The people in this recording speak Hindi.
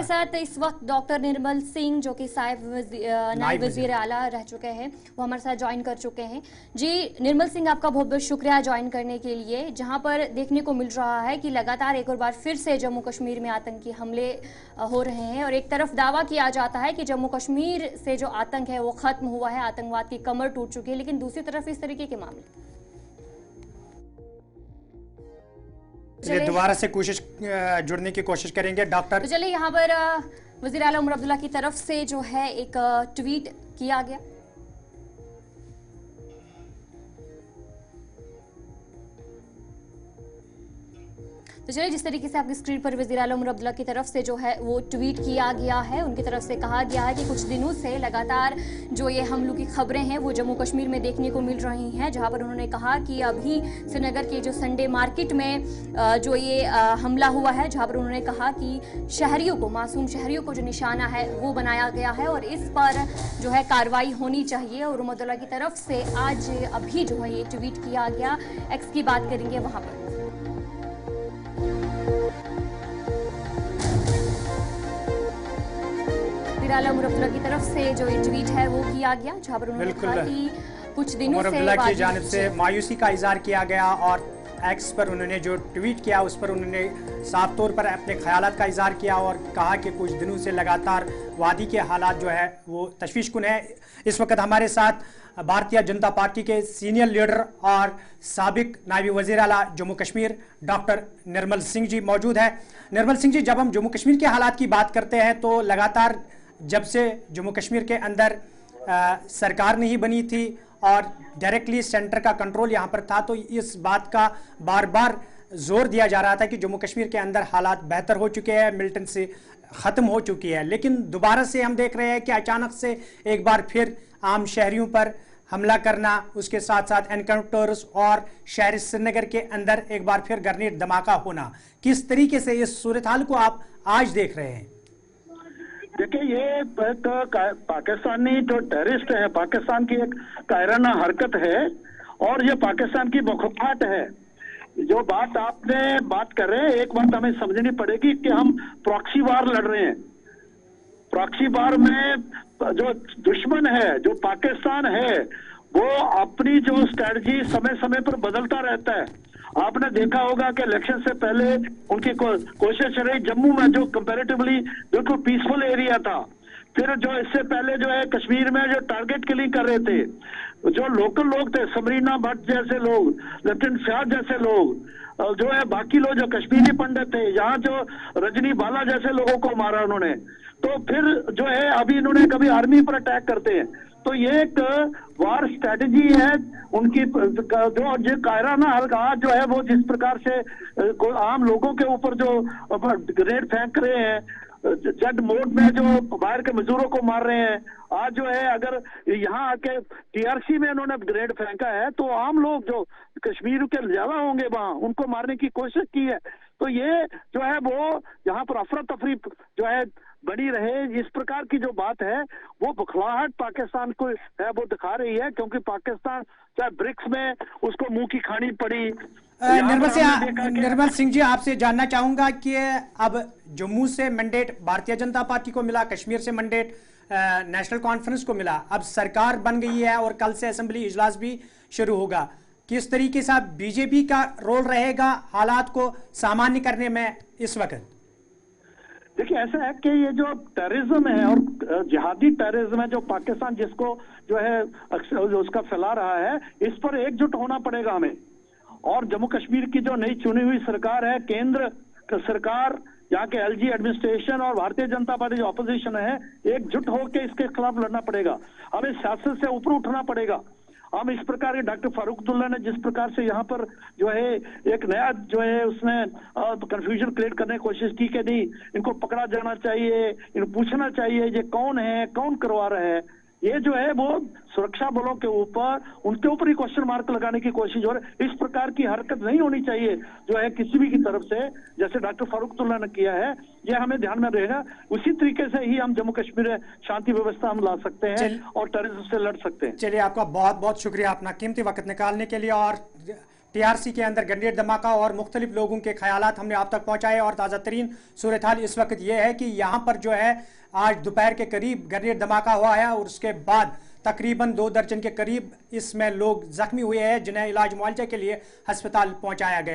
साथ इस वक्त डॉक्टर निर्मल सिंह जो कि नायब वजीर आला रह चुके हैं, वो हमारे साथ ज्वाइन कर चुके हैं। जी निर्मल सिंह, आपका बहुत बहुत शुक्रिया ज्वाइन करने के लिए। जहां पर देखने को मिल रहा है कि लगातार एक और बार फिर से जम्मू कश्मीर में आतंकी हमले हो रहे हैं और एक तरफ दावा किया जाता है कि जम्मू कश्मीर से जो आतंक है वो खत्म हुआ है, आतंकवाद की कमर टूट चुकी है, लेकिन दूसरी तरफ इस तरीके के मामले दोबारा से जुड़ने की कोशिश करेंगे डॉक्टर। तो चलिए यहाँ पर वज़ीर आला उमर अब्दुल्ला की तरफ से जो है एक ट्वीट किया गया। तो चलिए, जिस तरीके से आपकी स्क्रीन पर वज़ीर आला उमर अब्दुल्ला की तरफ से जो है वो ट्वीट किया गया है, उनकी तरफ से कहा गया है कि कुछ दिनों से लगातार जो ये हमलों की खबरें हैं वो जम्मू कश्मीर में देखने को मिल रही हैं, जहां पर उन्होंने कहा कि अभी श्रीनगर के जो संडे मार्केट में जो ये हमला हुआ है, जहां पर उन्होंने कहा कि शहरियों को, मासूम शहरियों को जो निशाना है वो बनाया गया है और इस पर जो है कार्रवाई होनी चाहिए। और उमर अब्दुल्ला की तरफ से आज अभी जो है ये ट्वीट किया गया, एक्स की बात करेंगे वहां पर। आला उमर अब्दुल्ला की तरफ से जो ये ट्वीट है वो किया गया, जहां पर उन्होंने कहा कि कुछ दिनों से उमर अब्दुल्ला की जानिब से मायूसी का इजहार किया गया और एक्स पर उन्होंने जो ट्वीट किया उस पर उन्होंने साफ तौर पर अपने ख्यालात का इजहार किया और कहा कि कुछ दिनों से लगातार वादी के हालात जो है वो तशवीशकुन है। इस वक्त हमारे साथ भारतीय जनता पार्टी के सीनियर लीडर और साबिक नायब वज़ीर आला जम्मू कश्मीर डॉक्टर निर्मल सिंह जी मौजूद है। निर्मल सिंह जी, जब हम जम्मू कश्मीर के हालात की बात करते हैं तो लगातार जब से जम्मू कश्मीर के अंदर सरकार नहीं बनी थी और डायरेक्टली सेंटर का कंट्रोल यहाँ पर था, तो इस बात का बार बार जोर दिया जा रहा था कि जम्मू कश्मीर के अंदर हालात बेहतर हो चुके हैं, मिलिटेंट से ख़त्म हो चुकी है। लेकिन दोबारा से हम देख रहे हैं कि अचानक से एक बार फिर आम शहरियों पर हमला करना, उसके साथ साथ एनकाउंटर्स और शहर श्रीनगर के अंदर एक बार फिर ग्रेनेड धमाका होना, किस तरीके से इस सूरत हाल को आप आज देख रहे हैं? देखिए, ये पाकिस्तानी जो टेररिस्ट है, पाकिस्तान की एक कायराना हरकत है और ये पाकिस्तान की बखौफाहट है। जो बात आपने बात कर रहे हैं, एक बात हमें समझनी पड़ेगी कि हम प्रॉक्सी वार लड़ रहे हैं। प्रॉक्सी वार में जो दुश्मन है, जो पाकिस्तान है, वो अपनी जो स्ट्रेटजी समय समय पर बदलता रहता है। आपने देखा होगा कि इलेक्शन से पहले उनकी कोशिश रही जम्मू में, जो कंपैरेटिवली बिल्कुल पीसफुल एरिया था। फिर जो इससे पहले जो है कश्मीर में जो टारगेट किलिंग कर रहे थे, जो लोकल लोग थे, समरीना भट्ट जैसे लोग, लेफ्टिनेंट शाह जैसे लोग, जो है बाकी लोग जो कश्मीरी पंडित थे, यहाँ जो रजनी बाला जैसे लोगों को मारा उन्होंने, तो फिर जो है अभी इन्होंने कभी आर्मी पर अटैक करते हैं। तो ये एक वार स्ट्रेटजी है उनकी। जो कायराना हल्का जो है वो जिस प्रकार से आम लोगों के ऊपर जो ग्रेनेड फेंक रहे हैं, जेड मोड में जो बाहर के मजदूरों को मार रहे हैं, आज जो है अगर यहाँ आके टीआरसी में इन्होंने ग्रेनेड फेंका है तो आम लोग जो कश्मीर के ज्यादा होंगे वहां, उनको मारने की कोशिश की है। तो ये जो है वो यहाँ पर अफरा तफरी जो है बनी रहे, इस प्रकार की जो बात है वो बखलाहट पाकिस्तान को है वो दिखा रही है, क्योंकि पाकिस्तान चाहे ब्रिक्स में उसको मुंह की खानी पड़ी। निर्मल सिंह जी, आपसे जानना चाहूंगा कि अब जम्मू से मैंडेट भारतीय जनता पार्टी को मिला, कश्मीर से मैंडेट नेशनल कॉन्फ्रेंस को मिला, अब सरकार बन गई है और कल से असेंबली इजलास भी शुरू होगा। किस तरीके से बीजेपी का रोल रहेगा हालात को सामान्य करने में इस वक्त? देखिए, ऐसा है कि ये जो टेररिज्म है और जिहादी टेररिज्म है जो पाकिस्तान जिसको जो है उसका फैला रहा है, इस पर एकजुट होना पड़ेगा हमें। और जम्मू कश्मीर की जो नई चुनी हुई सरकार है, केंद्र सरकार, यहाँ के एलजी एडमिनिस्ट्रेशन और भारतीय जनता पार्टी जो ऑपोजिशन है, एकजुट होकर इसके खिलाफ लड़ना पड़ेगा। हमें सियासत से ऊपर उठना पड़ेगा। हम इस प्रकार के डॉक्टर फारूक अब्दुल्ला ने जिस प्रकार से यहाँ पर जो है एक नया जो है उसने कंफ्यूजन क्रिएट करने की कोशिश की कि नहीं, इनको पकड़ा जाना चाहिए, इनको पूछना चाहिए ये कौन है, कौन करवा रहे हैं, ये जो है वो सुरक्षा बलों के ऊपर, उनके ऊपर ही क्वेश्चन मार्क लगाने की कोशिश हो रही है। इस प्रकार की हरकत नहीं होनी चाहिए जो है किसी भी की तरफ से, जैसे डॉक्टर फारूक अब्दुल्ला ने किया है, ये हमें ध्यान में रहेगा। उसी तरीके से ही हम जम्मू कश्मीर में शांति व्यवस्था हम ला सकते हैं और टेररिज्म से लड़ सकते हैं। चलिए, आपका बहुत बहुत शुक्रिया अपना कीमती वक्त निकालने के लिए और टीआरसी के अंदर ग्रेनेड धमाका और मुख्तलिफ लोगों के ख्यालात हमने आप तक पहुंचाए। और ताज़ा तरीन सूरत हाल इस वक्त यह है कि यहाँ पर जो है आज दोपहर के करीब ग्रेनेड धमाका हुआ है और उसके बाद तकरीबन 2 दर्जन के करीब इसमें लोग जख्मी हुए हैं जिन्हें इलाज मुआवजे के लिए अस्पताल पहुंचाया गया।